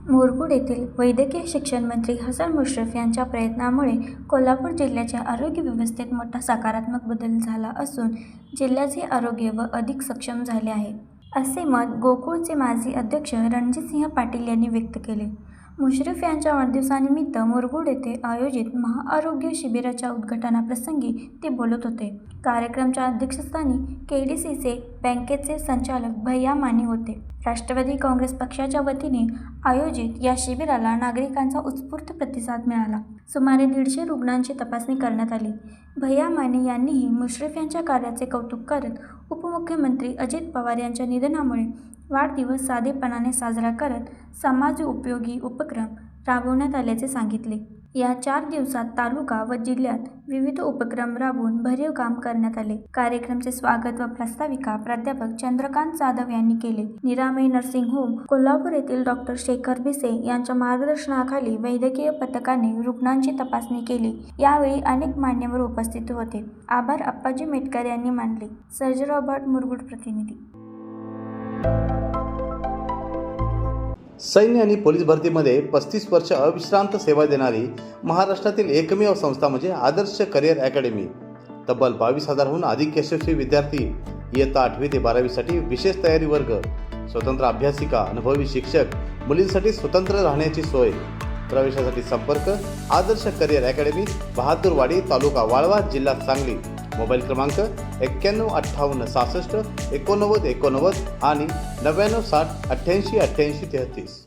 मुरगुड येथील वैद्यकीय शिक्षण मंत्री हसन मुश्रीफ यांच्या प्रयत्नामुळे कोल्हापूर जिल्ह्याच्या आरोग्य व्यवस्थेत मोठा सकारात्मक बदल झाला असून जिल्ह्याचे आरोग्य अधिक सक्षम झाले आहे, असे मत गोकुळचे माजी अध्यक्ष रणजितसिंह पाटील यांनी व्यक्त केले. मुश्रीफ यांच्या वाढदिवसानिमित्त मुरगुड येथे आयोजित महाआरोग्य शिबिराच्या उद्घाटनाप्रसंगी ते बोलत होते. कार्यक्रमाच्या अध्यक्षस्थानी केडीसीचे बँकेचे संचालक भैया माने होते. राष्ट्रवादी काँग्रेस पक्षाच्या वतीने आयोजित या शिबिराला नागरिकांचा उत्स्फूर्त प्रतिसाद मिळाला. सुमारे 150 रुग्णांची तपासणी करण्यात आली. भैया माने यांनीही मुश्रीफ यांच्या कार्याचे कौतुक करत उपमुख्यमंत्री अजित पवार यांच्या निधनामुळे वाढदिवस साधेपणाने साजरा करत समाजोपयोगी उपक्रम राबवण्यात आल्याचे सांगितले. या 4 दिवसात तालुका व जिल्ह्यात विविध उपक्रम राबवून भरीव काम करण्यात आले. कार्यक्रमाचे स्वागत व प्रास्ताविका प्राध्यापक चंद्रकांत जाधव यांनी केले. निरामय नर्सिंग होम कोल्हापूर येथील डॉ. शेखर भिसे यांच्या मार्गदर्शनाखाली वैद्यकीय पथकाने रुग्णांची तपासणी केली. यावेळी अनेक मान्यवर उपस्थित होते. आभार अप्पाजी मेटकर यांनी मानले. सर्जेराव भट, मुरगुड प्रतिनिधी. सैन्य आणि पोलीस भरतीमध्ये 35 वर्ष अविश्रांत सेवा देणारी महाराष्ट्रातील एकमेव संस्था म्हणजे आदर्श करिअर अकॅडमी. तब्बल 22,000हून अधिक यशस्वी विद्यार्थी इयत्ता 8वी ते 12वीसाठी विशेष तयारी वर्ग, स्वतंत्र अभ्यासिका, अनुभवी शिक्षक, मुलींसाठी स्वतंत्र राहण्याची सोय. प्रवेशासाठी संपर्क आदर्श करिअर अकॅडमी, बहादूरवाडी, तालुका वाळवा, जिल्हा सांगली. मोबाईल क्रमांक 91 58 66 89 89 आणि 99 60 88 88 33.